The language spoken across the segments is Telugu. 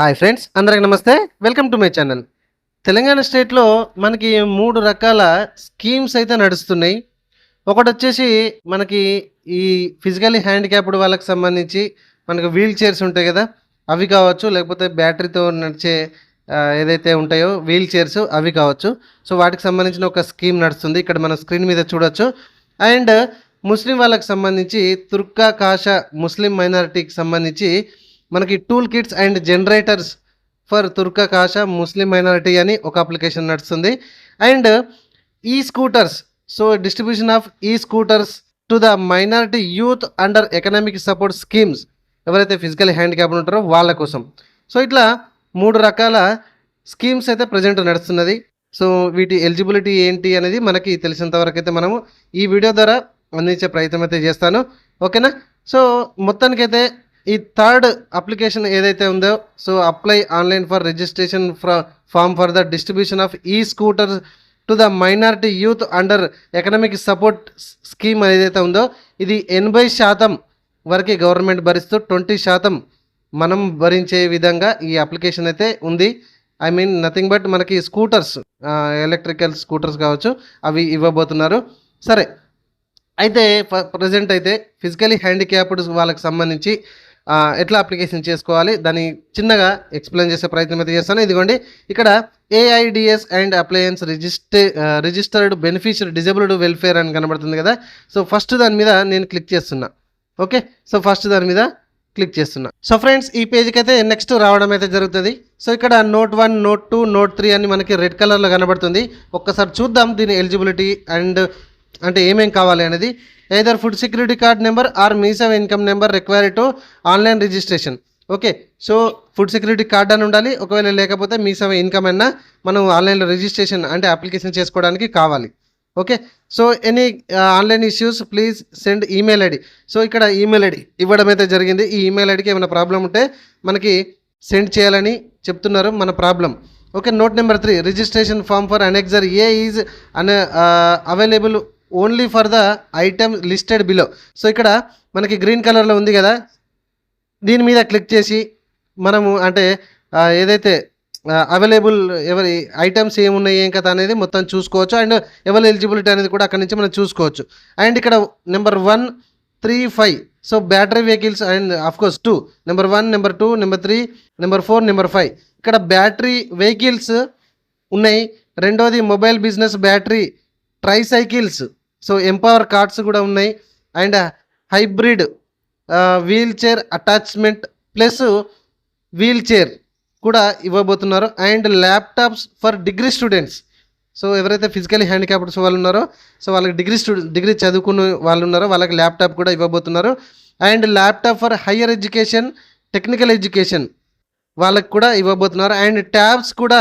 హాయ్ ఫ్రెండ్స్, అందరికి నమస్తే. Welcome to my channel. Telangana స్టేట్లో మనకి 3 రకాల స్కీమ్స్ అయితే నడుస్తున్నాయి. ఒకటొచ్చేసి మనకి ఈ ఫిజికల్లీ హ్యాండిక్యాప్డ్ వాళ్ళకి సంబంధించి మనకు వీల్ చైర్స్ ఉంటాయి కదా, అవి కావచ్చు, లేకపోతే బ్యాటరీతో నడిచే ఏదైతే ఉంటాయో వీల్ చైర్స్ అవి కావచ్చు. సో వాటికి సంబంధించిన ఒక స్కీమ్ నడుస్తుంది, ఇక్కడ మనం స్క్రీన్ మీద చూడొచ్చు. అండ్ ముస్లిం వాళ్ళకి సంబంధించి తుర్కా కాషా ముస్లిం మైనారిటీకి సంబంధించి మనకి tool kits and generators for Turka Kasha Muslim minority అని ఒక అప్లికేషన్ నడుస్తుంది. అండ్ ఈ స్కూటర్స్, సో డిస్ట్రిబ్యూషన్ ఆఫ్ ఈ scooters to the minority youth under economic support schemes, ఎవరైతే ఫిజికల్ హ్యాండిక్యాప్ ఉంటారో వాళ్ళ కోసం. సో ఇట్లా 3 రకాల స్కీమ్స్ అయితే ప్రజెంట్ నడుస్తున్నది. సో వీటి ఎలిజిబిలిటీ ఏంటి అనేది మనకి తెలిసినంత వరకు అయితే మనము ఈ వీడియో ద్వారా అందించే ప్రయత్నం అయితే చేస్తాను, ఓకేనా. సో మొత్తానికైతే ఈ థర్డ్ అప్లికేషన్ ఏదైతే ఉందో, so apply online for registration form for the distribution of ఈ scooter to the minority youth under economic support scheme ఏదైతే ఉందో, ఇది 80% వరకు గవర్నమెంట్ భరిస్తూ 20% మనం భరించే విధంగా ఈ అప్లికేషన్ అయితే ఉంది. ఐ మీన్ నథింగ్ బట్ మనకి స్కూటర్స్, ఎలక్ట్రికల్ స్కూటర్స్ కావచ్చు, అవి ఇవ్వబోతున్నారు. సరే, అయితే ప్రజెంట్ అయితే ఫిజికలీ హ్యాండిక్యాప్డ్ వాళ్ళకి సంబంధించి ఎట్లా అప్లికేషన్ చేసుకోవాలి దాన్ని చిన్నగా ఎక్స్ప్లెయిన్ చేసే ప్రయత్నం అయితే చేస్తాను. ఇదిగోండి, ఇక్కడ aids and appliances registered beneficiary disabled welfare అని కనబడుతుంది కదా. సో ఫస్ట్ దాని మీద నేను క్లిక్ చేస్తున్నా. ఓకే, సో ఫస్ట్ దాని మీద క్లిక్ చేస్తున్నా. సో ఫ్రెండ్స్, ఈ పేజ్కి అయితే నెక్స్ట్ రావడం అయితే జరుగుతుంది. సో ఇక్కడ నోట్ 1, నోట్ 2, నోట్ 3 అని మనకి రెడ్ కలర్లో కనబడుతుంది. ఒక్కసారి చూద్దాం దీని ఎలిజిబిలిటీ అండ్ అంటే ఏమేం కావాలి అనేది. Either food security card number or Mee Seva income number required to online registration. Okay, so food security card అని ఉండాలి, ఒకవేళ లేకపోతే మీ సేవ ఇన్కమ్ అయినా మనం ఆన్లైన్లో రిజిస్ట్రేషన్ అంటే అప్లికేషన్ చేసుకోవడానికి కావాలి. Okay, so any online issues please send email ID. So ఇక్కడ ఈమెయిల్ ఐడి ఇవ్వడం అయితే జరిగింది. ఈ ఈమెయిల్ ఐడికి ఏమైనా ప్రాబ్లం ఉంటే మనకి సెండ్ చేయాలని చెప్తున్నారు మన problem. Okay, note number 3, registration form for annexure A is available only for the item listed below. So ఇక్కడ మనకి గ్రీన్ కలర్లో ఉంది కదా, దీని మీద క్లిక్ చేసి మనము అంటే ఏదైతే అవైలబుల్ ఎవరి ఐటమ్స్ ఏమున్నాయి ఏం కదా అనేది మొత్తం చూసుకోవచ్చు. అండ్ ఎవరి ఎలిజిబిలిటీ అనేది కూడా అక్కడి నుంచి మనం చూసుకోవచ్చు. అండ్ ఇక్కడ number 1, 3, 5, so battery vehicles and of course 2, number 1, number 2, number 3, number 4, number 5 ఇక్కడ బ్యాటరీ వెహికల్స్ ఉన్నాయి. రెండోది mobile business battery tricycles, so empower cards కూడా ఉన్నాయి. And hybrid wheel chair attachment plus wheel chair కూడా ఇవ్వబోతున్నారు. And laptops for degree students, so ఎవరైతే ఫిజికలీ హ్యాండిక్యాప్డ్స్ వాళ్ళు ఉన్నారో, సో వాళ్ళకి డిగ్రీ చదువుకున్న వాళ్ళు ఉన్నారో వాళ్ళకి ల్యాప్టాప్ కూడా ఇవ్వబోతున్నారు. And laptop for higher education technical education వాళ్ళకి కూడా ఇవ్వబోతున్నారు. అండ్ ట్యాబ్స్ కూడా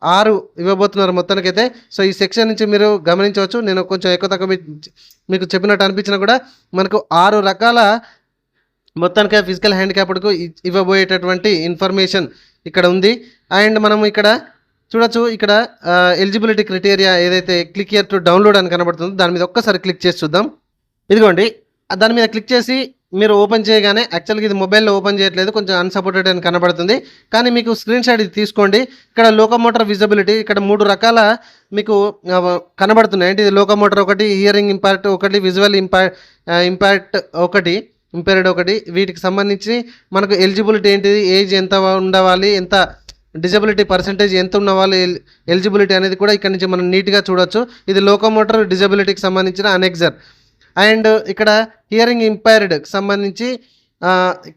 6 ఇవ్వబోతున్నారు మొత్తానికైతే. సో ఈ సెక్షన్ నుంచి మీరు గమనించవచ్చు, నేను కొంచెం ఎక్కువ తక్కువ మీకు చెప్పినట్టు అనిపించినా కూడా మనకు 6 రకాల మొత్తానికి ఫిజికల్ హ్యాండిక్యాప్డ్కు ఇవ్వబోయేటటువంటి ఇన్ఫర్మేషన్ ఇక్కడ ఉంది. అండ్ మనం ఇక్కడ చూడొచ్చు, ఇక్కడ ఎలిజిబిలిటీ క్రైటీరియా ఏదైతే క్లిక్ హియర్ టు డౌన్లోడ్ అని కనబడుతుందో దాని మీద ఒక్కసారి క్లిక్ చేసి చూద్దాం. ఇదిగోండి, దాని మీద క్లిక్ చేసి మీరు ఓపెన్ చేయగానే, యాక్చువల్గా ఇది మొబైల్లో ఓపెన్ చేయట్లేదు, కొంచెం అన్సపోర్టెడ్ అని కనబడుతుంది, కానీ మీకు స్క్రీన్ షాట్ ఇది తీసుకోండి. ఇక్కడ లోకోమోటర్ విజిబిలిటీ ఇక్కడ 3 రకాల మీకు కనబడుతున్నాయి. అంటే ఇది లోకోమోటర్ ఒకటి, హియరింగ్ ఇంపాక్ట్ ఒకటి, విజువల్ ఇంపాక్ట్ ఒకటి, ఇంపేర్డ్ ఒకటి. వీటికి సంబంధించి మనకు ఎలిజిబిలిటీ ఏంటిది, ఏజ్ ఎంత ఉండవాలి, ఎంత డిజబిలిటీ పర్సంటేజ్ ఎంత ఉన్న వాళ్ళు ఎలిజిబిలిటీ అనేది కూడా ఇక్కడ నుంచి మనం నీట్గా చూడొచ్చు. ఇది లోకోమోటర్ డిజబిలిటీకి సంబంధించిన అనెక్సర్. అండ్ ఇక్కడ హియరింగ్ ఇంపైర్డ్కి సంబంధించి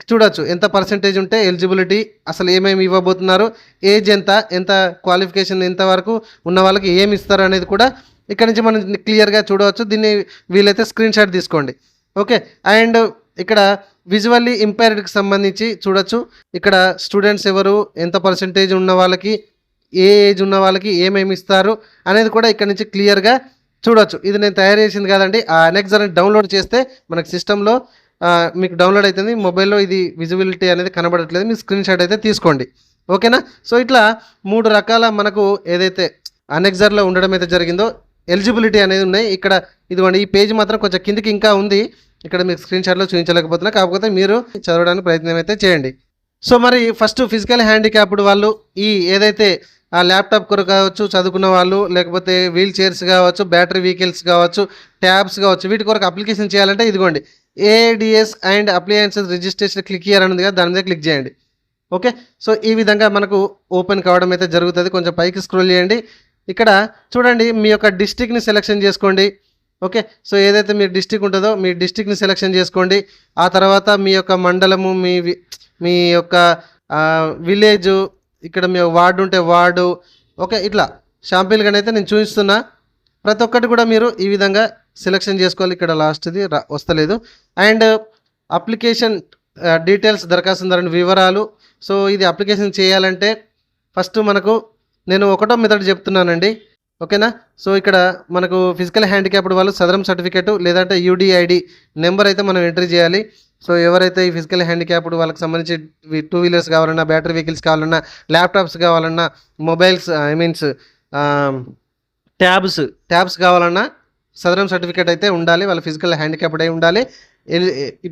చూడొచ్చు ఎంత పర్సంటేజ్ ఉంటే ఎలిజిబిలిటీ, అసలు ఏమేమి ఇవ్వబోతున్నారు, ఏజ్ ఎంత క్వాలిఫికేషన్ ఎంత వరకు ఉన్న వాళ్ళకి ఏమి ఇస్తారు అనేది కూడా ఇక్కడ నుంచి మనం క్లియర్గా చూడవచ్చు. దీన్ని వీలైతే స్క్రీన్ షాట్ తీసుకోండి. ఓకే, అండ్ ఇక్కడ విజువల్లీ ఇంపైర్డ్కి సంబంధించి చూడొచ్చు, ఇక్కడ స్టూడెంట్స్ ఎవరు, ఎంత పర్సంటేజ్ ఉన్న వాళ్ళకి, ఏ ఏజ్ ఉన్న వాళ్ళకి ఏమేమి ఇస్తారు అనేది కూడా ఇక్కడ నుంచి క్లియర్గా చూడొచ్చు. ఇది నేను తయారు చేసింది కాదండి, ఆ అనెక్సర్ డౌన్లోడ్ చేస్తే మనకు సిస్టంలో మీకు డౌన్లోడ్ అవుతుంది. మొబైల్లో ఇది విజిబిలిటీ అనేది కనబడట్లేదు, మీ స్క్రీన్ షాట్ అయితే తీసుకోండి, ఓకేనా. సో ఇట్లా 3 రకాల మనకు ఏదైతే అనెక్సర్లో ఉండడం అయితే జరిగిందో ఎలిజిబిలిటీ అనేది ఉన్నాయి. ఇక్కడ ఇదిగోండి, ఈ పేజ్ మాత్రం కొంచెం కిందికి ఇంకా ఉంది, ఇక్కడ మీకు స్క్రీన్ షాట్లో చూపించలేకపోతున్నా, కాకపోతే మీరు చదవడానికి ప్రయత్నం అయితే చేయండి. సో మరి ఫస్ట్ ఫిజికల్ హ్యాండిక్యాప్డ్ వాళ్ళు ఈ ఏదైతే ఆ ల్యాప్టాప్ కొరకు కావచ్చు, చదువుకున్న వాళ్ళు, లేకపోతే వీల్ చైర్స్ కావచ్చు, బ్యాటరీ వెహికల్స్ కావచ్చు, ట్యాబ్స్ కావచ్చు, వీటి కొరకు అప్లికేషన్ చేయాలంటే ఇదిగోండి AIDS and appliances registration click here అని ఉంది కదా, దాని మీద క్లిక్ చేయండి. ఓకే, సో ఈ విధంగా మనకు ఓపెన్ కావడం అయితే జరుగుతుంది. కొంచెం పైకి స్క్రోల్ చేయండి. ఇక్కడ చూడండి మీ యొక్క డిస్ట్రిక్ట్ని సెలెక్షన్ చేసుకోండి. ఓకే, సో ఏదైతే మీ డిస్ట్రిక్ట్ ఉంటుందో మీ డిస్ట్రిక్ట్ని సెలెక్షన్ చేసుకోండి. ఆ తర్వాత మీ యొక్క మండలము, మీ యొక్క విలేజు, ఇక్కడ మీ వార్డు ఉంటే వార్డు. ఓకే, ఇట్లా షాంపిల్గానైతే నేను చూపిస్తున్నా. ప్రతి ఒక్కటి కూడా మీరు ఈ విధంగా సెలెక్షన్ చేసుకోవాలి. ఇక్కడ లాస్ట్ది వస్తలేదు. అండ్ అప్లికేషన్ డీటెయిల్స్, దరఖాస్తుదారుని వివరాలు. సో ఇది అప్లికేషన్ చేయాలంటే ఫస్ట్ మనకు నేను ఒకటో మెథడ్ చెప్తున్నానండి. ఓకేనా, సో ఇక్కడ మనకు ఫిజికల్ హ్యాండిక్యాప్డ్ వాళ్ళు సదరం సర్టిఫికేట్ లేదంటే యూడిఐడి నెంబర్ అయితే మనం ఎంట్రీ చేయాలి. సో ఎవరైతే ఈ ఫిజికల్ హ్యాండిక్యాప్డ్ వాళ్ళకి సంబంధించి 2 వీలర్స్ కావాలన్నా, బ్యాటరీ వెహికల్స్ కావాలన్నా, ల్యాప్టాప్స్ కావాలన్నా, మొబైల్స్ ట్యాబ్స్ కావాలన్నా సదరం సర్టిఫికేట్ అయితే ఉండాలి. వాళ్ళ ఫిజికల్ హ్యాండిక్యాప్డ్ అయి ఉండాలి.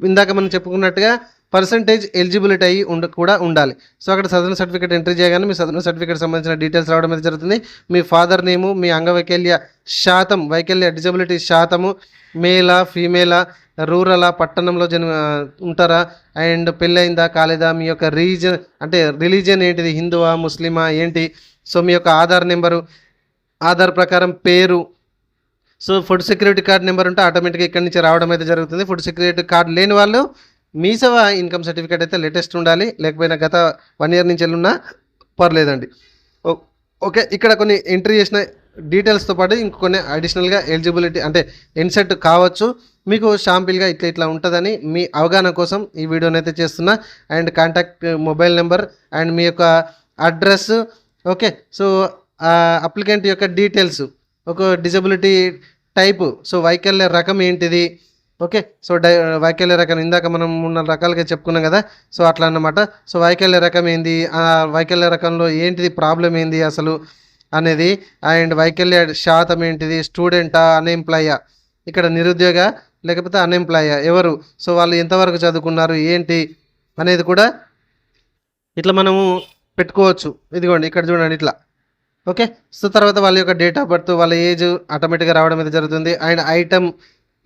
ఇందాక మనం చెప్పుకున్నట్టుగా పర్సంటేజ్ ఎలిజిబిలిటీ అయ్యి కూడా ఉండాలి. సో అక్కడ సదరన్ సర్టిఫికేట్ ఎంట్రీ చేయగానే మీ సదరన్ సర్టిఫికేట్ సంబంధించిన డీటెయిల్స్ రావడం అయితే జరుగుతుంది. మీ ఫాదర్ నేము, మీ అంగవైకల్య శాతం, వైకల్య డిజబిలిటీ శాతము, మేలా ఫీమేలా, రూరలా, పట్టణంలో ఉంటారా, అండ్ పెళ్ళయిందా కాలేదా, మీ యొక్క రిలీజియన్ ఏంటిది, హిందువా ముస్లిమా ఏంటి, సో మీ యొక్క ఆధార్ నెంబరు, ఆధార్ ప్రకారం పేరు. So food security card number ఉంటే ఆటోమేటిక్గా ఇక్కడి నుంచి రావడం అయితే జరుగుతుంది. ఫుడ్ సెక్యూరిటీ కార్డ్ లేని వాళ్ళు మీ సేవ ఇన్కమ్ సర్టిఫికేట్ అయితే లేటెస్ట్ ఉండాలి, లేకపోయినా గత 1 ఇయర్ నుంచి వెళ్ళున్నా పర్లేదండి. ఓకే, ఇక్కడ కొన్ని ఎంట్రీ చేసిన డీటెయిల్స్తో పాటు ఇంకొన్ని అడిషనల్గా ఎలిజిబిలిటీ అంటే ఇన్సెట్ కావచ్చు. మీకు షాంపిల్గా ఇట్లా ఉంటుందని మీ అవగాహన కోసం ఈ వీడియోని అయితే చేస్తున్నా. And contact mobile number and మీ యొక్క అడ్రస్. ఓకే, సో అప్లికెంట్ యొక్క డీటెయిల్స్, ఒక డిజబిలిటీ టైపు, సో వైకల్య రకం ఏంటిది. ఓకే, సో వైకల్య రకం ఇందాక మనం 3-4 రకాలుగా చెప్పుకున్నాం కదా, సో అట్లా అన్నమాట. సో వైకల్య రకం ఏంది, ఆ వైకల్య రకంలో ఏంటిది ప్రాబ్లం ఏంది అసలు అనేది, అండ్ వైకల్య శాతం ఏంటిది, స్టూడెంటా అన్ఎంప్లాయా, ఇక్కడ నిరుద్యోగ లేకపోతే అన్ఎంప్లాయా ఎవరు, సో వాళ్ళు ఎంతవరకు చదువుకున్నారు ఏంటి అనేది కూడా ఇట్లా మనము పెట్టుకోవచ్చు. ఇదిగోండి ఇక్కడ చూడండి ఇట్లా. ఓకే, సో తర్వాత వాళ్ళ యొక్క డేట్ ఆఫ్ బర్త్, వాళ్ళ ఏజ్ ఆటోమేటిక్గా రావడం అయితే జరుగుతుంది. అండ్ ఐటమ్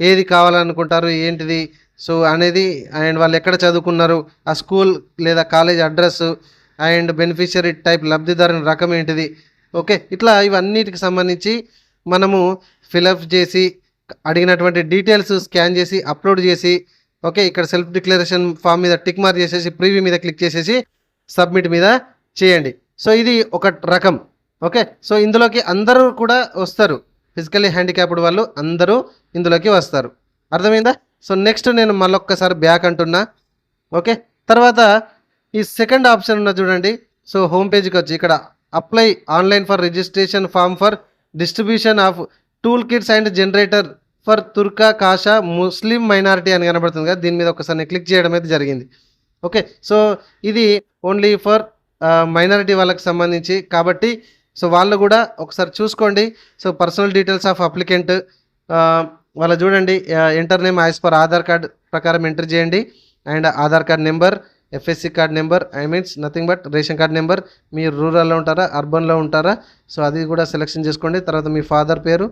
ఏది కావాలనుకుంటారు ఏంటిది సో అనేది, అండ్ వాళ్ళు ఎక్కడ చదువుకున్నారు, ఆ స్కూల్ లేదా college address, and beneficiary type, లబ్ధిదారుని రకం ఏంటిది. ఓకే, ఇట్లా ఇవన్నిటికి సంబంధించి మనము ఫిలప్ చేసి అడిగినటువంటి డీటెయిల్స్ స్కాన్ చేసి అప్లోడ్ చేసి, ఓకే ఇక్కడ సెల్ఫ్ డిక్లరేషన్ ఫామ్ మీద టిక్ మార్క్ చేసేసి ప్రీవ్యూ మీద క్లిక్ చేసేసి సబ్మిట్ మీద చేయండి. సో ఇది ఒక రకం. ఓకే, సో ఇందులోకి అందరూ కూడా వస్తారు, ఫిజికల్లీ హ్యాండిక్యాప్డ్ వాళ్ళు అందరూ ఇందులోకి వస్తారు. అర్థమైందా? సో నెక్స్ట్ నేను మళ్ళొక్కసారి బ్యాక్ అంటున్నా. ఓకే, తర్వాత ఈ సెకండ్ ఆప్షన్ ఉన్న చూడండి. సో హోమ్ పేజ్కి వచ్చి ఇక్కడ apply online for registration form for distribution of tool kits and generator for Turka Kasha Muslim minority అని కనబడుతుంది కదా, దీని మీద ఒకసారి నేను క్లిక్ చేయడం అయితే జరిగింది. ఓకే, సో ఇది ఓన్లీ ఫర్ మైనారిటీ వాళ్ళకి సంబంధించి కాబట్టి సో వాళ్ళు కూడా ఒకసారి చూసుకోండి. So personal details of applicant వాళ్ళ చూడండి, enter name as per Aadhaar card ప్రకారం ఎంటర్ చేయండి. And Aadhaar card number, FSC card number, nothing but ration card number, మీరు రూరల్లో ఉంటారా అర్బన్లో ఉంటారా సో అది కూడా సెలెక్షన్ చేసుకోండి. తర్వాత మీ ఫాదర్ పేరు,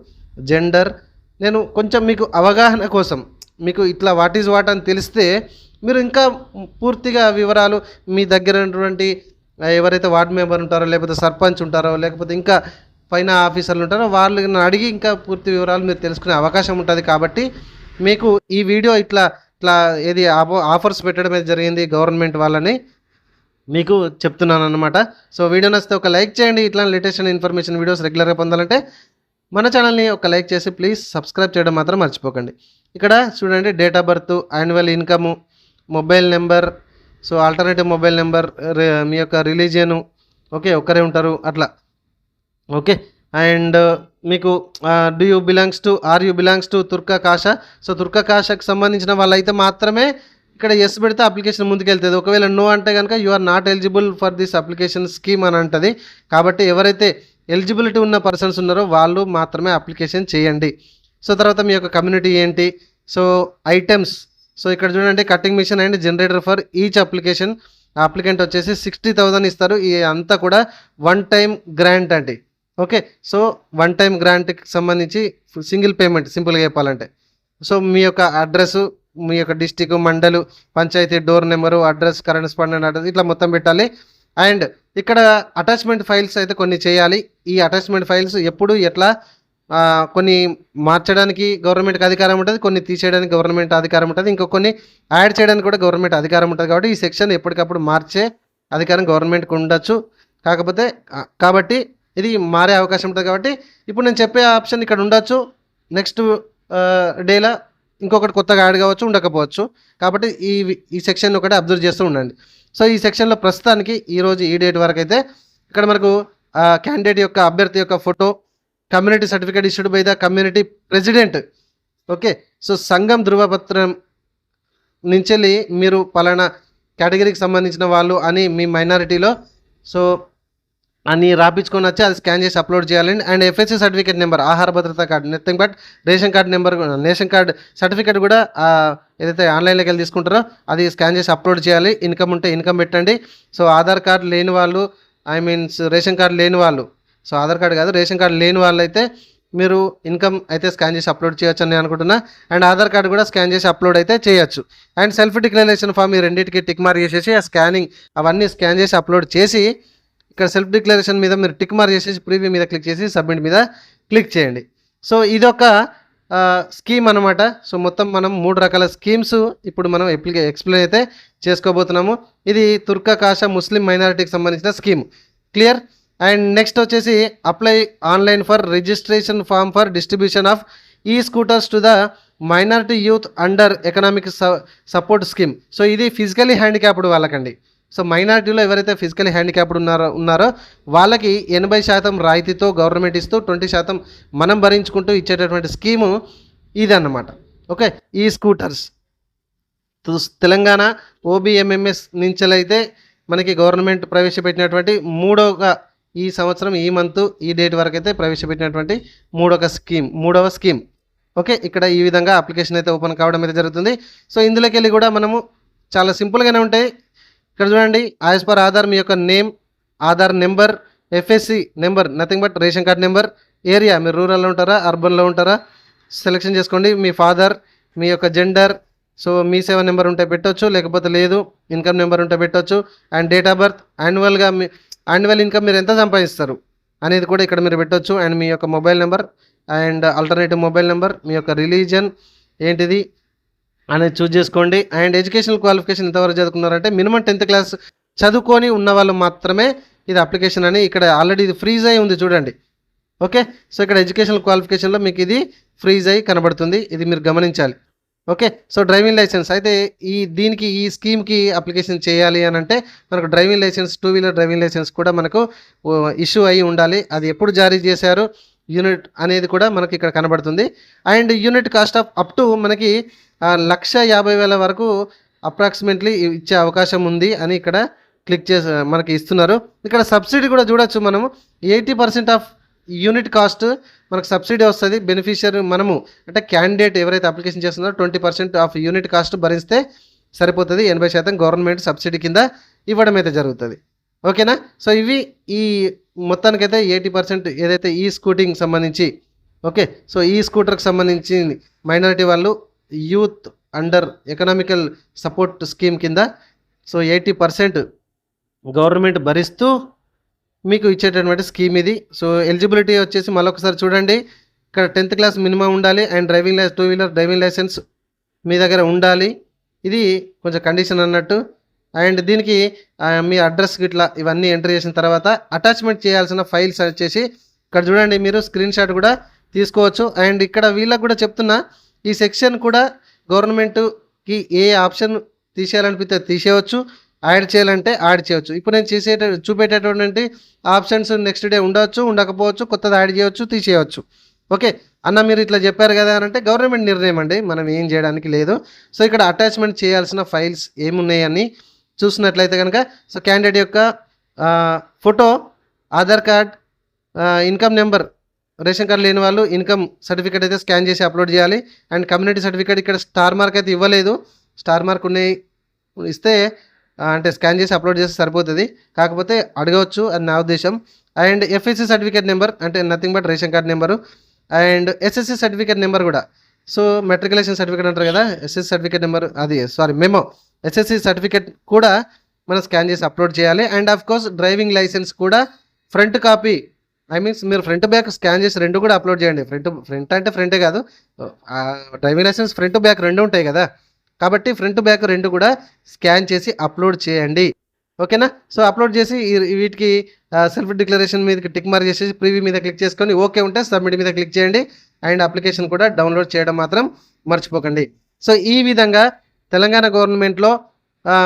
జెండర్. నేను కొంచెం మీకు అవగాహన కోసం మీకు ఇట్లా వాట్ ఈజ్ వాట్ అని తెలిస్తే మీరు ఇంకా పూర్తిగా వివరాలు మీ దగ్గర ఉన్నటువంటి ఎవరైతే వార్డు మెంబర్ ఉంటారో లేకపోతే సర్పంచ్ ఉంటారో లేకపోతే ఇంకా పైన ఆఫీసర్లు ఉంటారో వాళ్ళని అడిగి ఇంకా పూర్తి వివరాలు మీరు తెలుసుకునే అవకాశం ఉంటుంది. కాబట్టి మీకు ఈ వీడియో ఇట్లా ఏది ఆఫర్స్ పెట్టడం అయితే జరిగింది గవర్నమెంట్ వాళ్ళని మీకు చెప్తున్నాను అనమాట. సో వీడియో నచ్చితే ఒక లైక్ చేయండి. ఇట్లా లేటెస్ట్ ఇన్ఫర్మేషన్ వీడియోస్ రెగ్యులర్గా పొందాలంటే మన ఛానల్ని ఒక లైక్ చేసి ప్లీజ్ సబ్స్క్రైబ్ చేయడం మాత్రం మర్చిపోకండి. ఇక్కడ చూడండి date of birth, annual income, mobile number, so alternative mobile number, మీ యొక్క రిలీజియను, ఓకే ఒక్కరే ఉంటారు అట్లా. ఓకే, అండ్ మీకు do you belongs to Turka Kasha. So Turka కాషాకి సంబంధించిన వాళ్ళైతే మాత్రమే ఇక్కడ ఎస్ పెడితే అప్లికేషన్ ముందుకెళ్తుంది. ఒకవేళ నో అంటే కనుక you are not eligible for this application scheme అని అంటుంది. కాబట్టి ఎవరైతే ఎలిజిబిలిటీ ఉన్న పర్సన్స్ ఉన్నారో వాళ్ళు మాత్రమే అప్లికేషన్ చేయండి. సో తర్వాత మీ యొక్క కమ్యూనిటీ ఏంటి, సో ఐటమ్స్, సో ఇక్కడ చూడండి cutting machine and generator for each application. Applicant వచ్చేసి 60,000 ఇస్తారు. ఈ అంతా కూడా వన్ టైం గ్రాంట్ అండి. ఓకే. సో వన్ టైం గ్రాంట్కి సంబంధించి సింగిల్ పేమెంట్ సింపుల్గా చెప్పాలంటే. సో మీ యొక్క అడ్రస్, మీ యొక్క district, mandal, panchayat door number, address, correspondent address ఇట్లా మొత్తం పెట్టాలి. అండ్ ఇక్కడ అటాచ్మెంట్ ఫైల్స్ అయితే కొన్ని చేయాలి. ఈ అటాచ్మెంట్ ఫైల్స్ ఎప్పుడు ఎట్లా కొన్ని మార్చడానికి గవర్నమెంట్కి అధికారం ఉంటుంది, కొన్ని తీసేయడానికి గవర్నమెంట్ అధికారం ఉంటుంది, ఇంకో కొన్ని యాడ్ చేయడానికి కూడా గవర్నమెంట్ అధికారం ఉంటుంది. కాబట్టి ఈ సెక్షన్ ఎప్పటికప్పుడు మార్చే అధికారం గవర్నమెంట్కి ఉండొచ్చు. కాబట్టి ఇది మారే అవకాశం ఉంటుంది. కాబట్టి ఇప్పుడు నేను చెప్పే ఆప్షన్ ఇక్కడ ఉండొచ్చు, నెక్స్ట్ డేలో ఇంకొకటి కొత్తగా యాడ్ కావచ్చు, ఉండకపోవచ్చు. కాబట్టి ఈ సెక్షన్ ఒకటి అబ్జర్వ్ చేస్తూ ఉండండి. సో ఈ సెక్షన్లో ప్రస్తుతానికి ఈరోజు ఈ డేట్ వరకు అయితే ఇక్కడ మనకు క్యాండిడేట్ యొక్క అభ్యర్థి యొక్క photo, community certificate issued by the community president. Okay. So సంఘం ధృవపత్రం నుంచి మీరు పలానా కేటగిరీకి సంబంధించిన వాళ్ళు అని మీ మైనారిటీలో సో అని రాపించుకొని వచ్చి అది స్కాన్ చేసి అప్లోడ్ చేయాలండి. అండ్ ఎఫ్ఎస్సి సర్టిఫికేట్ నెంబర్, ఆహార భద్రతా card, nothing but ration card number, ration card certificate కూడా ఏదైతే ఆన్లైన్లోకి వెళ్ళి తీసుకుంటారో అది స్కాన్ చేసి అప్లోడ్ చేయాలి. ఇన్కమ్ ఉంటే ఇన్కమ్ పెట్టండి. సో ఆధార్ కార్డు లేని వాళ్ళు, రేషన్ కార్డు లేని వాళ్ళు, సో ఆధార్ కార్డు కాదు రేషన్ కార్డు లేని వాళ్ళు అయితే మీరు ఇన్కమ్ అయితే స్కాన్ చేసి అప్లోడ్ చేయొచ్చు అని అనుకుంటున్నా. అండ్ ఆధార్ కార్డు కూడా స్కాన్ చేసి అప్లోడ్ అయితే చేయొచ్చు. అండ్ సెల్ఫ్ డిక్లరేషన్ ఫామ్ ఈ రెండింటికి టిక్ మార్క్ చేసేసి ఆ స్కానింగ్ అవన్నీ స్కాన్ చేసి అప్లోడ్ చేసి ఇక్కడ సెల్ఫ్ డిక్లరేషన్ మీద మీరు టిక్ మార్క్ చేసేసి ప్రీవ్యూ మీద క్లిక్ చేసి సబ్మిట్ మీద క్లిక్ చేయండి. సో ఇదొక స్కీమ్ అనమాట. సో మొత్తం మనం 3 రకాల స్కీమ్స్ ఇప్పుడు మనం ఎక్స్ప్లెయిన్ అయితే చేసుకోబోతున్నాము. ఇది తుర్కా కాషా ముస్లిం మైనారిటీకి సంబంధించిన స్కీమ్. క్లియర్. అండ్ నెక్స్ట్ వచ్చేసి apply online for registration form for distribution of ఈ scooters to the minority youth under economic support scheme. So ఇది ఫిజికలీ హ్యాండిక్యాప్డ్ వాళ్ళకండి. సో మైనారిటీలో ఎవరైతే ఫిజికలీ హ్యాండిక్యాప్డ్ ఉన్నారో వాళ్ళకి 80% రాయితీతో గవర్నమెంట్ ఇస్తూ 20% మనం భరించుకుంటూ ఇచ్చేటటువంటి స్కీము ఇదన్నమాట. ఓకే. ఈ స్కూటర్స్ తెలంగాణ ఓబిఎంఎంఎస్ నుంచైతే మనకి గవర్నమెంట్ ప్రవేశపెట్టినటువంటి ఈ సంవత్సరం ఈ మంత్ ఈ డేట్ వరకు అయితే ప్రవేశపెట్టినటువంటి మూడవ స్కీమ్. ఓకే. ఇక్కడ ఈ విధంగా అప్లికేషన్ అయితే ఓపెన్ కావడం అయితే జరుగుతుంది. సో ఇందులోకి వెళ్ళి కూడా మనము చాలా సింపుల్గానే ఉంటాయి. ఇక్కడ చూడండి, యాజ్ పర్ ఆధార్ మీ యొక్క name, Aadhaar number, FSC number, nothing but ration card number, area మీరు రూరల్లో ఉంటారా అర్బన్లో ఉంటారా సెలెక్షన్ చేసుకోండి, మీ ఫాదర్, మీ యొక్క జెండర్, సో మీ సేవ నెంబర్ ఉంటే పెట్టవచ్చు, లేకపోతే లేదు, ఇన్కమ్ నెంబర్ ఉంటే పెట్టవచ్చు. And date of birth, annual income మీరు ఎంత సంపాదిస్తారు అనేది కూడా ఇక్కడ మీరు పెట్టవచ్చు. అండ్ మీ యొక్క mobile number and alternative mobile number, మీ యొక్క రిలీజన్ ఏంటిది అనేది చూస్ చేసుకోండి. అండ్ ఎడ్యుకేషనల్ క్వాలిఫికేషన్ ఎంతవరకు చదువుకున్నారంటే మినిమం 10th క్లాస్ చదువుకొని ఉన్న వాళ్ళు మాత్రమే ఇది అప్లికేషన్ అని ఇక్కడ ఆల్రెడీ ఇది ఫ్రీజ్ అయి ఉంది చూడండి. ఓకే. సో ఇక్కడ ఎడ్యుకేషనల్ క్వాలిఫికేషన్లో మీకు ఇది ఫ్రీజ్ అయి కనబడుతుంది, ఇది మీరు గమనించాలి. ఓకే. సో డ్రైవింగ్ లైసెన్స్ అయితే ఈ స్కీమ్కి అప్లికేషన్ చేయాలి అని అంటే మనకు driving licence, 2 wheeler driving licence కూడా మనకు ఇష్యూ అయి ఉండాలి. అది ఎప్పుడు జారీ చేశారు యూనిట్ అనేది కూడా మనకి ఇక్కడ కనబడుతుంది. And unit cost of up to మనకి 1,50,000 వరకు అప్రాక్సిమేట్లీ ఇచ్చే అవకాశం ఉంది అని ఇక్కడ క్లిక్ చేసి మనకి ఇస్తున్నారు. ఇక్కడ సబ్సిడీ కూడా చూడొచ్చు మనము. 80% ఆఫ్ యూనిట్ కాస్ట్ మనకు సబ్సిడీ వస్తుంది. బెనిఫిషియరీ మనము అంటే క్యాండిడేట్ ఎవరైతే అప్లికేషన్ చేస్తున్నారో 20% ఆఫ్ యూనిట్ కాస్ట్ భరిస్తే సరిపోతుంది. 80% గవర్నమెంట్ సబ్సిడీ కింద ఇవ్వడం అయితే జరుగుతుంది. ఓకేనా. సో ఇవి ఈ మొత్తానికైతే 80% ఏదైతే ఈ స్కూటీకి సంబంధించి. ఓకే. సో ఈ స్కూటర్కి సంబంధించి మైనారిటీ వాళ్ళు youth under economical support scheme కింద సో 80% గవర్నమెంట్ భరిస్తూ మీకు ఇచ్చేటటువంటి స్కీమ్ ఇది. సో ఎలిజిబిలిటీ వచ్చేసి మళ్ళొకసారి చూడండి, ఇక్కడ 10th క్లాస్ మినిమం ఉండాలి. And driving licence, 2 wheeler driving licence మీ దగ్గర ఉండాలి. ఇది కొంచెం కండిషన్ అన్నట్టు. అండ్ దీనికి మీ అడ్రస్ గిట్లా ఇవన్నీ ఎంటర్ చేసిన తర్వాత అటాచ్మెంట్ చేయాల్సిన ఫైల్స్ వచ్చేసి ఇక్కడ చూడండి, మీరు స్క్రీన్ షాట్ కూడా తీసుకోవచ్చు. అండ్ ఇక్కడ వీళ్ళకి కూడా చెప్తున్నా, ఈ సెక్షన్ కూడా గవర్నమెంట్కి ఏ ఆప్షన్ తీసేయాలనిపిస్తే తీసేయవచ్చు, యాడ్ చేయాలంటే యాడ్ చేయవచ్చు. ఇప్పుడు నేను చూపెట్టేటువంటి ఆప్షన్స్ నెక్స్ట్ డే ఉండవచ్చు, ఉండకపోవచ్చు, కొత్తది యాడ్ చేయవచ్చు, తీసేయవచ్చు. ఓకే అన్న మీరు ఇట్లా చెప్పారు కదా అని అంటే గవర్నమెంట్ నిర్ణయం అండి, మనం ఏం చేయడానికి లేదు. సో ఇక్కడ అటాచ్మెంట్ చేయాల్సిన ఫైల్స్ ఏమున్నాయని చూసినట్లయితే కనుక సో క్యాండిడేట్ యొక్క photo, Aadhaar card, income number, ration card లేని వాళ్ళు ఇన్కమ్ సర్టిఫికేట్ అయితే స్కాన్ చేసి అప్లోడ్ చేయాలి. అండ్ కమ్యూనిటీ సర్టిఫికేట్ ఇక్కడ స్టార్ మార్క్ అయితే ఇవ్వలేదు, స్టార్ మార్క్ ఉన్నాయి ఇస్తే అంటే స్కాన్ చేసి అప్లోడ్ చేస్తే సరిపోతుంది. కాకపోతే అడగవచ్చు అని నా ఉద్దేశం. అండ్ ఎఫ్ఎస్సి సర్టిఫికేట్ నెంబర్ అంటే nothing but ration card number and SSC certificate number కూడా. సో మెట్రికులేషన్ సర్టిఫికేట్ అంటారు కదా, ఎస్ఎస్సి సర్టిఫికేట్ నెంబర్ అది మెమో ఎస్ఎస్సి సర్టిఫికేట్ కూడా మనం స్కాన్ చేసి అప్లోడ్ చేయాలి. And of course driving licence కూడా ఫ్రంట్ కాపీ మీన్స్ మీరు ఫ్రంట్ బ్యాక్ స్కాన్ చేసి రెండు కూడా అప్లోడ్ చేయండి. ఫ్రంట్ అంటే ఫ్రంటే కాదు, డ్రైవింగ్ లైసెన్స్ ఫ్రంట్ బ్యాక్ రెండు ఉంటాయి కదా, కాబట్టి ఫ్రంట్ బ్యాక్ రెండు కూడా స్కాన్ చేసి అప్లోడ్ చేయండి. ఓకేనా? సో అప్లోడ్ చేసి వీటికి సెల్ఫ్ డిక్లరేషన్ మీదకి టిక్ మార్క్ చేసేసి ప్రీవ్యూ మీద క్లిక్ చేసుకొని ఓకే ఉంటే సబ్మిట్ మీద క్లిక్ చేయండి. అండ్ అప్లికేషన్ కూడా డౌన్లోడ్ చేయడం మాత్రం మర్చిపోకండి. సో ఈ విధంగా తెలంగాణ గవర్నమెంట్లో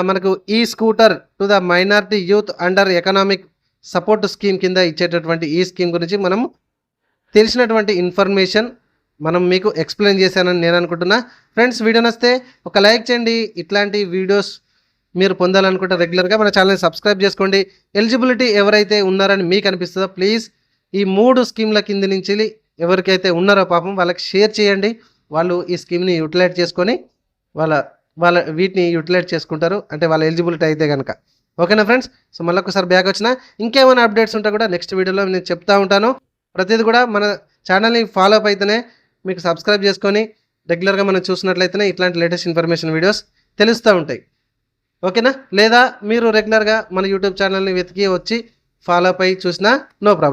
మనకు ఈ scooter to the minority youth under economic support scheme కింద ఇచ్చేటటువంటి ఈ స్కీమ్ గురించి మనం తెలిసినటువంటి ఇన్ఫర్మేషన్ మనం మీకు ఎక్స్ప్లెయిన్ చేశానని నేను అనుకుంటున్నా. ఫ్రెండ్స్, వీడియో నచ్చితే ఒక లైక్ చేయండి. ఇట్లాంటి వీడియోస్ మీరు పొందాలనుకుంటే రెగ్యులర్గా మన ఛానల్ని సబ్స్క్రైబ్ చేసుకోండి. ఎలిజిబిలిటీ ఎవరైతే ఉన్నారని మీకు అనిపిస్తుందో ప్లీజ్ ఈ 3 స్కీమ్ల కింద నుంచి ఎవరికైతే ఉన్నారో పాపం వాళ్ళకి షేర్ చేయండి. వాళ్ళు ఈ స్కీమ్ని యూటిలైజ్ చేసుకొని వాళ్ళ వీటిని యూటిలైజ్ చేసుకుంటారు, అంటే వాళ్ళ ఎలిజిబిలిటీ అయితే కనుక. ఓకేనా ఫ్రెండ్స్? సో మళ్ళీ ఒకసారి బ్యాక్ వచ్చిన ఇంకేమైనా అప్డేట్స్ ఉంటే కూడా నెక్స్ట్ వీడియోలో నేను చెప్తా ఉంటాను. ప్రతిదీ కూడా మన ఛానల్ని ఫాలో అప్ అయితేనే మీకు సబ్స్క్రైబ్ చేసుకొని రెగ్యులర్గా మనం చూసినట్లయితేనే ఇట్లాంటి లేటెస్ట్ ఇన్ఫర్మేషన్ వీడియోస్ తెలుస్తూ ఉంటాయి. ఓకేనా? లేదా మీరు రెగ్యులర్గా మన యూట్యూబ్ ఛానల్ని వెతికి వచ్చి ఫాలో అప్ అయ్యి చూసినా నో ప్రాబ్లం.